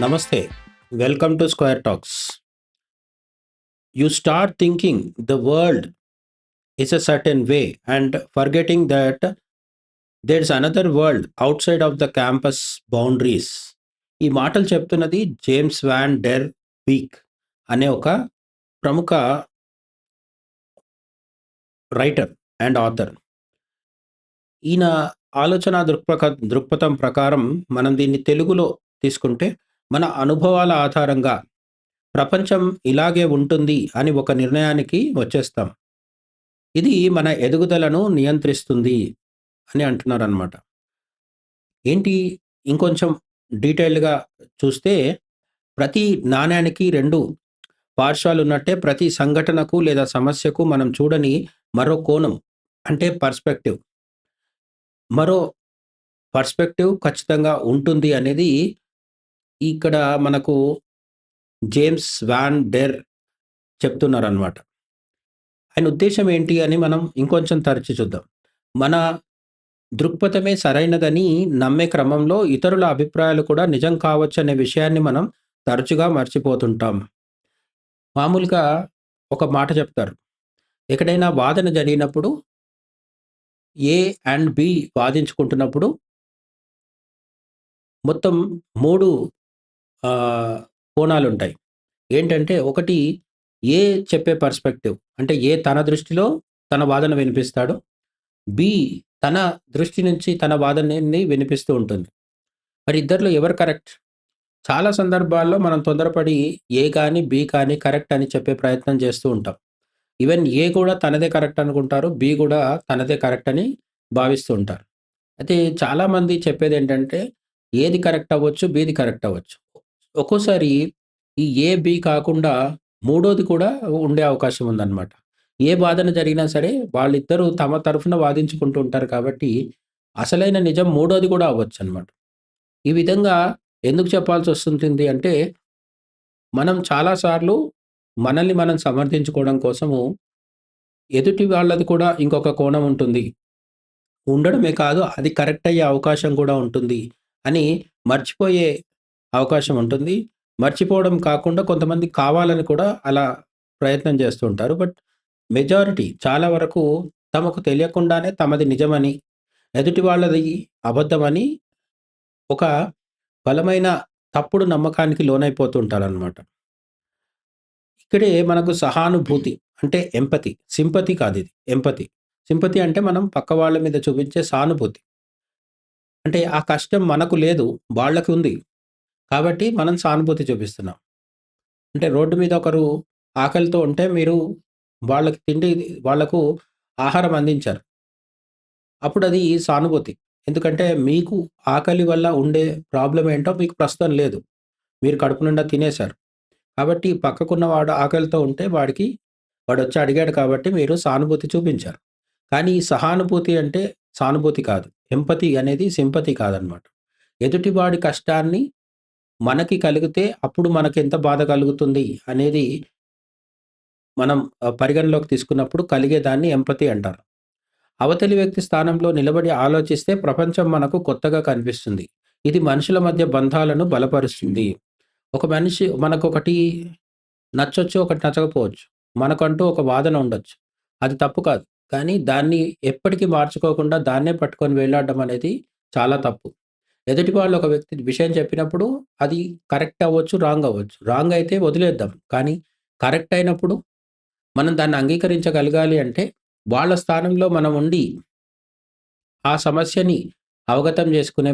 Namaste. Welcome to Square Talks. You start thinking the world is a certain way and forgetting that there's another world outside of the campus boundaries. ఈ మాటలు చెప్తున్నది James van der week అనే ఒక ప్రముఖ writer and author. ఈయన ఆలోచన దృక్పథం ప్రకారం మనం దీన్ని తెలుగులో తీసుకుంటే మన అనుభవాల ఆధారంగా ప్రపంచం ఇలాగే ఉంటుంది అని ఒక నిర్ణయానికి వచ్చేస్తాం. ఇది మన ఎదుగుదలను నియంత్రిస్తుంది అని అంటున్నారనమాట. ఏంటి ఇంకొంచెం డీటెయిల్డ్‌గా చూస్తే ప్రతి నాణ్యానికి 2 పార్శ్వాలు ఉన్నట్టే ప్రతి సంఘటనకు లేదా సమస్యకు మనం చూడని మరో కోణం అంటే మరో పర్స్పెక్టివ్ ఖచ్చితంగా ఉంటుంది అనేది ఇక్కడ మనకు జేమ్స్ వాన్ డెర్ చెప్తున్నారనమాట. ఆయన ఉద్దేశ్యం ఏంటి అని మనం ఇంకొంచెం తరచి చూద్దాం. మన దృక్పథమే సరైనదని నమ్మే క్రమంలో ఇతరుల అభిప్రాయాలు కూడా నిజం కావచ్చనే విషయాన్ని మనం తరచుగా మర్చిపోతుంటాం. మామూలుగా ఒక మాట చెప్తారు. ఎక్కడైనా వాదన జరిగినప్పుడు ఏ అండ్ బి వాదించుకుంటున్నప్పుడు మొత్తం 3 కోణాలుంటాయి. ఏంటంటే ఒకటి ఏ చెప్పే పర్స్పెక్టివ్ అంటే ఏ తన దృష్టిలో తన వాదన వినిపిస్తాడు. బి తన దృష్టి నుంచి తన వాదనని వినిపిస్తూ ఉంటుంది. మరి ఇద్దరిలో ఎవరు కరెక్ట్? చాలా సందర్భాల్లో మనం తొందరపడి ఏ కానీ బి కానీ కరెక్ట్ అని చెప్పే ప్రయత్నం చేస్తూ ఉంటాం. ఈవెన్ ఏ కూడా తనదే కరెక్ట్ అనుకుంటారు. బి కూడా తనదే కరెక్ట్ అని భావిస్తూ ఉంటారు. అయితే చాలామంది చెప్పేది ఏంటంటే ఏది కరెక్ట్ అవ్వచ్చు, బిది కరెక్ట్ అవ్వచ్చు. ఒక్కోసారి ఈ ఏ, బి కాకుండా మూడోది కూడా ఉండే అవకాశం ఉందన్నమాట. ఏ వాదన జరిగినా సరే వాళ్ళిద్దరూ తమ తరఫున వాదించుకుంటూ ఉంటారు కాబట్టి అసలైన నిజం మూడోది కూడా అవ్వచ్చనమాట. ఈ విధంగా ఎందుకు చెప్పాల్సొస్తుంటుంది అంటే మనం చాలా సార్లు మనల్ని మనం సమర్థించుకోవడం కోసము ఎదుటి వాళ్ళది కూడా ఇంకొక కోణం ఉంటుంది. ఉండడమే కాదు అది కరెక్ట్ అయ్యే అవకాశం కూడా ఉంటుంది అని మర్చిపోయే అవకాశం ఉంటుంది. మర్చిపోవడం కాకుండా కొంతమంది కావాలని కూడా అలా ప్రయత్నం చేస్తూ ఉంటారు. బట్ మెజారిటీ చాలా వరకు తమకు తెలియకుండానే తమది నిజమని, ఎదుటి వాళ్ళది అబద్ధమని ఒక బలమైన తప్పుడు నమ్మకానికి లోనైపోతూ ఉంటారనమాట. ఇక్కడే మనకు సహానుభూతి అంటే ఎంపతి, సింపతి కాదిది. ఎంపతి. సింపతి అంటే మనం పక్క వాళ్ళ మీద చూపించే సానుభూతి. అంటే ఆ కష్టం మనకు లేదు, వాళ్ళకి ఉంది. కాబట్టి మనం సానుభూతి చూపిస్తున్నాం. అంటే రోడ్డు మీద ఒకరు ఆకలితో ఉంటే మీరు వాళ్ళకు ఆహారం అందించారు. అప్పుడది సానుభూతి. ఎందుకంటే మీకు ఆకలి వల్ల ఉండే ప్రాబ్లమ్ ఏంటో మీకు ప్రస్తుతం లేదు. మీరు కడుపు నిండా తినేశారు. కాబట్టి పక్కకున్నవాడు ఆకలితో ఉంటే వాడొచ్చి అడిగాడు కాబట్టి మీరు సానుభూతి చూపించారు. కానీ ఈ సహానుభూతి అంటే సానుభూతి కాదు. ఎంపతి అనేది సింపతి కాదనమాట. ఎదుటివాడి కష్టాన్ని మనకి కలిగితే అప్పుడు మనకెంత బాధ కలుగుతుంది అనేది మనం పరిగణలోకి తీసుకున్నప్పుడు కలిగేదాన్ని ఎంపతి అంటారు. అవతలి వ్యక్తి స్థానంలో నిలబడి ఆలోచిస్తే ప్రపంచం మనకు కొత్తగా కనిపిస్తుంది. ఇది మనుషుల మధ్య బంధాలను బలపరుస్తుంది. ఒక మనిషి మనకొకటి నచ్చొచ్చు, ఒకటి నచ్చకపోవచ్చు. మనకంటూ ఒక వాదన ఉండొచ్చు. అది తప్పు కాదు. కానీ దాన్ని ఎప్పటికీ మార్చుకోకుండా దాన్నే పట్టుకొని వేలాడడం అనేది చాలా తప్పు. ఎదుటి వాళ్ళు ఒక వ్యక్తి విషయం చెప్పినప్పుడు అది కరెక్ట్ అవ్వచ్చు, రాంగ్ అవ్వచ్చు. రాంగ్ అయితే వదిలేద్దాం. కానీ కరెక్ట్ అయినప్పుడు మనం దాన్ని అంగీకరించగలగాలి అంటే వాళ్ళ స్థానంలో మనం ఉండి ఆ సమస్యని అవగతం చేసుకునే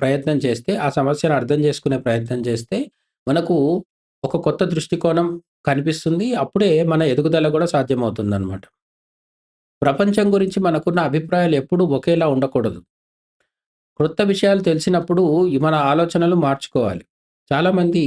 ప్రయత్నం చేస్తే, ఆ సమస్యను అర్థం చేసుకునే ప్రయత్నం చేస్తే మనకు ఒక కొత్త దృష్టికోణం కనిపిస్తుంది. అప్పుడే మన ఎదుగుదల కూడా సాధ్యమవుతుందనమాట. ప్రపంచం గురించి మనకున్న అభిప్రాయాలు ఎప్పుడూ ఒకేలా ఉండకూడదు. క్రొత్త విషయాలు తెలిసినప్పుడు మన ఆలోచనలు మార్చుకోవాలి. చాలామంది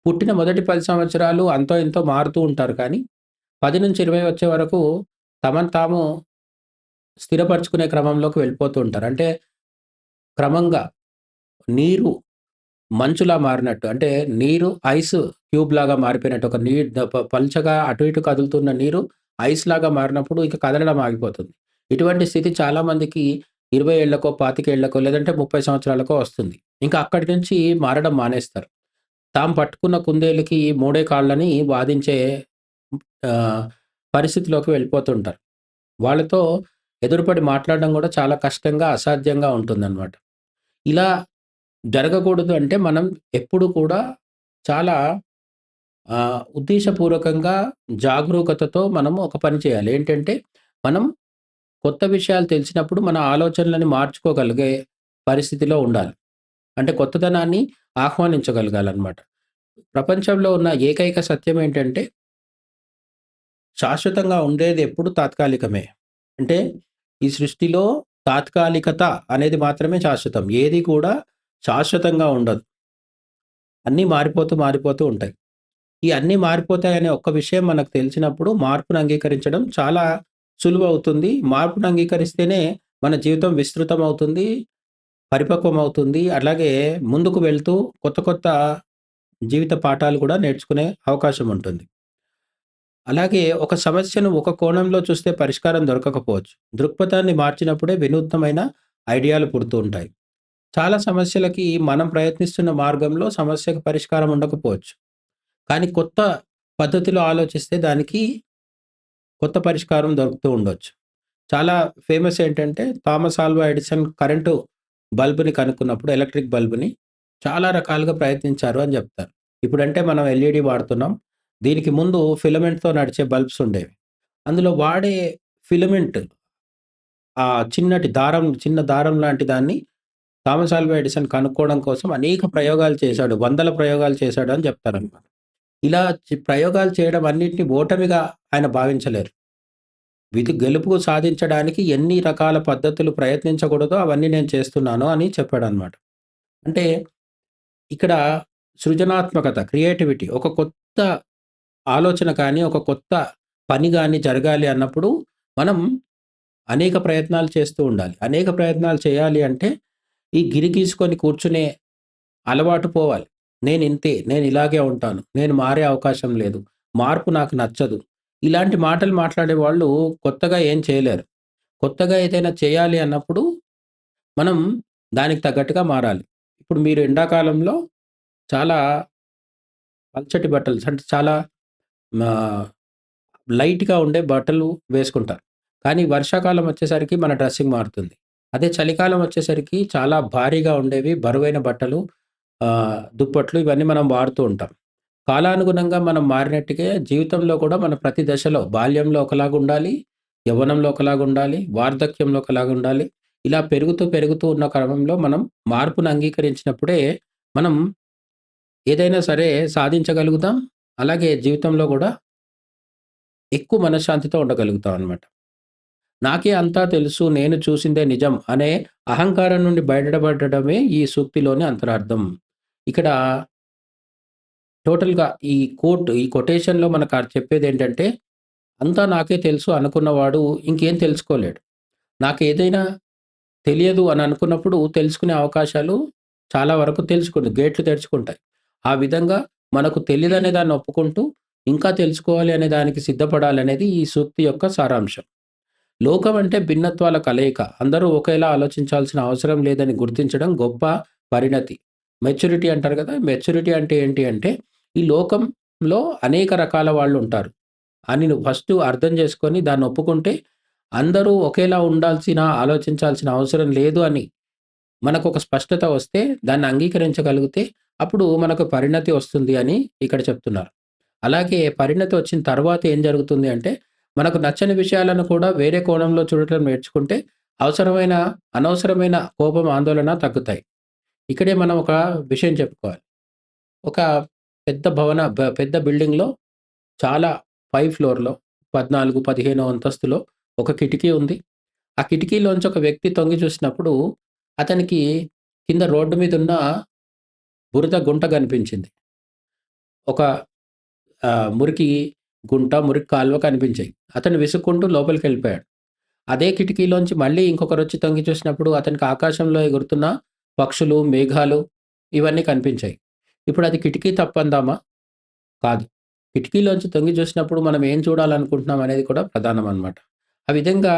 పుట్టిన మొదటి 10 సంవత్సరాలు అంతో ఇంతో మారుతూ ఉంటారు. కానీ 10-20 వచ్చే వరకు తమను తాము స్థిరపరుచుకునే క్రమంలోకి వెళ్ళిపోతూ ఉంటారు. అంటే క్రమంగా నీరు మంచులా మారినట్టు, అంటే నీరు ఐస్ క్యూబ్ లాగా మారిపోయినట్టు, ఒక పల్చగా అటు ఇటు కదులుతున్న నీరు ఐస్ లాగా మారినప్పుడు ఇక కదలడం ఆగిపోతుంది. ఇటువంటి స్థితి చాలా మందికి 20 ఏళ్లకో, 25 ఏళ్లకో లేదంటే 30 సంవత్సరాలకో వస్తుంది. ఇంకా అక్కడి నుంచి మారడం మానేస్తారు. తాము పట్టుకున్న కుందేలుకి మూడే కాళ్ళని వాదించే ఆహ్, పరిస్థితిలోకి వెళ్ళిపోతుంటారు. వాళ్ళతో ఎదురుపడి మాట్లాడడం గూడా చాలా కష్టంగా, అసాధ్యంగా ఉంటుందనమాట. ఇలా జరగకూడదు అంటే మనం ఎప్పుడు కూడా చాలా ఉద్దేశపూర్వకంగా, జాగరూకతతో మనము ఒక పని చేయాలి. ఏంటంటే, మనం కొత్త విషయాలు తెలిసినప్పుడు మన ఆలోచనలని మార్చుకోగలిగే పరిస్థితిలో ఉండాలి. అంటే కొత్తదనాన్ని ఆహ్వానించగలగాలనమాట. ప్రపంచంలో ఉన్న ఏకైక సత్యం ఏంటంటే, శాశ్వతంగా ఉండేది ఎప్పుడు తాత్కాలికమే. అంటే ఈ సృష్టిలో తాత్కాలికత అనేది మాత్రమే శాశ్వతం. ఏది కూడా శాశ్వతంగా ఉండదు. అన్నీ మారిపోతూ, మారిపోతూ ఉంటాయి. ఈ అన్నీ మారిపోతాయనే ఒక్క విషయం మనకు తెలిసినప్పుడు మార్పును అంగీకరించడం చాలా సులువవుతుంది. మార్పును అంగీకరిస్తేనే మన జీవితం విస్తృతమవుతుంది, పరిపక్వమవుతుంది. అలాగే ముందుకు వెళ్తూ కొత్త కొత్త జీవిత పాఠాలు కూడా నేర్చుకునే అవకాశం ఉంటుంది. అలాగే ఒక సమస్యను ఒక కోణంలో చూస్తే పరిష్కారం దొరకకపోవచ్చు. దృక్పథాన్ని మార్చినప్పుడే వినూత్నమైన ఐడియాలు పుడుతూ ఉంటాయి. చాలా సమస్యలకి మనం ప్రయత్నిస్తున్న మార్గంలో సమస్యకు పరిష్కారం ఉండకపోవచ్చు. కానీ కొత్త పద్ధతిలో ఆలోచిస్తే దానికి కొత్త పరిష్కారం దొరుకుతూ ఉండొచ్చు. చాలా ఫేమస్ ఏంటంటే థామస్ ఆల్వా ఎడిసన్ కరెంటు బల్బ్‌ని కనుక్కున్నప్పుడు ఎలక్ట్రిక్ బల్బ్‌ని చాలా రకాలుగా ప్రయత్నించారు అని జెప్తారు. ఇప్పుడంటే మనం ఎల్ఈడీ వాడుతున్నాం. దీనికి ముందు ఫిలమెంట్‌తో నడిచే బల్బ్స్ ఉండేవి. అందులో వాడే ఫిలమెంట్ చిన్న దారం లాంటి దాన్ని థామస్ ఆల్వా ఎడిసన్ కనుక్కోవడం కోసం అనేక ప్రయోగాలు చేశాడు. వందల ప్రయోగాలు చేశాడు అని జెప్తారనమాట. ఇలా ప్రయోగాలు చేయడం అన్నిటిని ఓటమిగా ఆయన భావించలేరు. గెలుపు సాధించడానికి ఎన్ని రకాల పద్ధతులు ప్రయత్నించకూడదో అవన్నీ నేను చేస్తున్నాను అని చెప్పాడనమాట. అంటే ఇక్కడ సృజనాత్మకత, క్రియేటివిటీ ఒక కొత్త ఆలోచన కానీ, ఒక కొత్త పని గాని జరగాలి అన్నప్పుడు మనం అనేక ప్రయత్నాలు చేస్తూ ఉండాలి. అనేక ప్రయత్నాలు చేయాలి అంటే ఈ గిరి గీసుకొని కూర్చునే అలవాటు పోవాలి. నేనింతే, నేనిలాగే ఉంటాను, నేను మారే అవకాశం లేదు, మార్పు నాకు నచ్చదు. ఇలాంటి మాటలు మాట్లాడేవాళ్ళు కొత్తగా ఏం చేయలేరు. కొత్తగా ఏదైనా చేయాలి అన్నప్పుడు మనం దానికి తగ్గట్టుగా మారాలి. ఇప్పుడు మీరు ఎండాకాలంలో చాలా పల్చటి బట్టలు అంటే చాలా ఆహ్, లైట్‌గా ఉండే బట్టలు వేసుకుంటారు. కానీ వర్షాకాలం వచ్చేసరికి మన డ్రెస్సింగ్ మారుతుంది. అదే చలికాలం వచ్చేసరికి చాలా భారీగా ఉండేవి, బరువైన బట్టలు, దుప్పట్లు ఇవన్నీ మనం వాడుతూ ఉంటాం. కాలానుగుణంగా మనం మారినట్టుగే జీవితంలో కూడా మన ప్రతి దశలో బాల్యంలో ఒకలాగుండాలి, యవ్వనంలో ఒకలాగుండాలి, వార్ధక్యంలో ఒకలాగుండాలి. ఇలా పెరుగుతూ, పెరుగుతూ ఉన్న క్రమంలో మనం మార్పును అంగీకరించినప్పుడే మనం ఏదైనా సరే సాధించగలుగుతాం. అలాగే జీవితంలో గూడా ఎక్కువ మనశ్శాంతితో ఉండగలుగుతాం అనమాట. నాకే అంతా తెలుసు, నేను చూసిందే నిజం అనే అహంకారం నుండి బయటపడడమే ఈ సూక్తిలోని అంతరార్థం. ఇక్కడ టోటల్‌గా ఈ కొటేషన్‌లో మనకు చెప్పేదేంటంటే, అంతా నాకే తెలుసు అనుకున్నవాడు ఇంకేం తెలుసుకోలేడు. నాకేదైనా తెలియదు అని అనుకున్నప్పుడు తెలుసుకునే అవకాశాలు చాలా వరకు గేట్లు తెరుచుకుంటాయి. ఆ విధంగా మనకు తెలీదనే దాన్ని ఒప్పుకుంటూ, ఇంకా తెలుసుకోవాలి అనే దానికి సిద్ధపడాలనేది ఈ సూక్తి యొక్క సారాంశం. లోకం అంటే భిన్నత్వాల కలయిక. అందరూ ఒకేలా ఆలోచించాల్సిన అవసరం లేదని గుర్తించడం గొప్ప పరిణతి. మెచ్యూరిటీ అంటారు కదా! మెచ్యూరిటీ అంటే ఏంటి అంటే, ఈ లోకంలో అనేక రకాల వాళ్ళుంటారు అని నువ్వు ఫస్టు అర్థం చేసుకొని దాన్ని ఒప్పుకుంటే, అందరూ ఒకేలా ఆలోచించాల్సిన అవసరం లేదు అని మనకొక స్పష్టత వస్తే, దాన్ని అంగీకరించగలిగితే, అప్పుడు మనకు పరిణతి వస్తుంది అని ఇక్కడ చెప్తున్నారు. అలాగే పరిణతి వచ్చిన తర్వాత ఏం జరుగుతుంది అంటే, మనకు నచ్చని విషయాలను కూడా వేరే కోణంలో చూడటం నేర్చుకుంటే, అవసరమైన, అనవసరమైన కోపం, ఆందోళన తగ్గుతాయి. ఇక్కడే మనం ఒక విషయం చెప్పుకోవాలి. ఒక పెద్ద బిల్డింగ్‌లో చాలా పై ఫ్లోర్‌లో 14, 15 అంతస్తులో ఒక కిటికీ ఉంది. ఆ కిటికీలోంచి ఒక వ్యక్తి తొంగి చూసినప్పుడు, అతనికి కింద రోడ్డు మీదున్న బురద గుంట కనిపించింది. ఒక మురికి గుంట, మురికి కాలువ కనిపించాయి. అతను విసుక్కుంటూ లోపలికెళ్ళిపోయాడు. అదే కిటికీలోంచి మళ్ళీ ఇంకొకరొచ్చి తొంగి చూసినప్పుడు అతనికి ఆకాశంలో ఎగురుతున్న పక్షులు, మేఘాలు ఇవన్నీ కనిపించాయి. ఇప్పుడది కిటికీ తప్పందామా? కాదు. కిటికీలోంచి తొంగి చూసినప్పుడు మనం ఏం చూడాలనుకుంటున్నాం అనేది కూడా ప్రధానమనమాట. ఆ విధంగా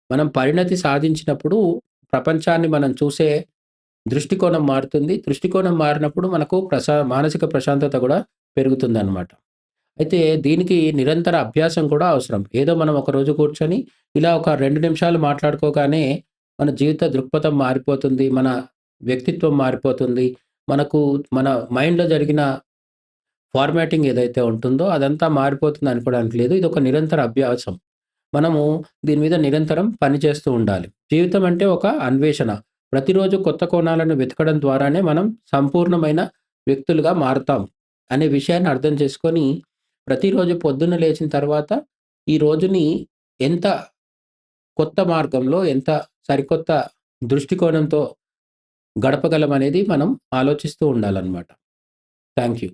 మనం పరిణతి సాధించినప్పుడు ప్రపంచాన్ని మనం చూసే దృష్టికోణం మారుతుంది. దృష్టికోణం మారినప్పుడు మనకు మానసిక ప్రశాంతత గూడా పెరుగుతుందనమాట. అయితే దీనికి నిరంతర అభ్యాసం కూడా అవసరం. ఏదో మనం ఒకరోజు కూర్చొని ఇలా ఒక 2 నిమిషాలు మాట్లాడుకోగానే మన జీవిత దృక్పథం మారిపోతుంది. మన వ్యక్తిత్వం మారిపోతుంది. మనకు మన మైండ్‌లో జరిగిన ఫార్మాటింగ్ ఏదైతే ఉంటుందో అదంతా మారిపోతుంది అనుకోవడానికి లేదు. ఇదొక నిరంతర అభ్యాసం. మనము దీని మీద నిరంతరం పని చేస్తూ ఉండాలి. జీవితం అంటే ఒక అన్వేషణ. ప్రతిరోజు కొత్త కోణాలను వెతకడం ద్వారానే మనం సంపూర్ణమైన వ్యక్తులుగా మారతాం అనే విషయాన్ని అర్థం చేసుకొని, ప్రతిరోజు పొద్దున్న లేచిన తర్వాత ఈ రోజుని ఎంత కొత్త మార్గంలో, ఎంత సరికొత్త దృష్టికోణంతో గడపగలమనేది మనం ఆలోచిస్తూ ఉండాలనమాట. Thank you.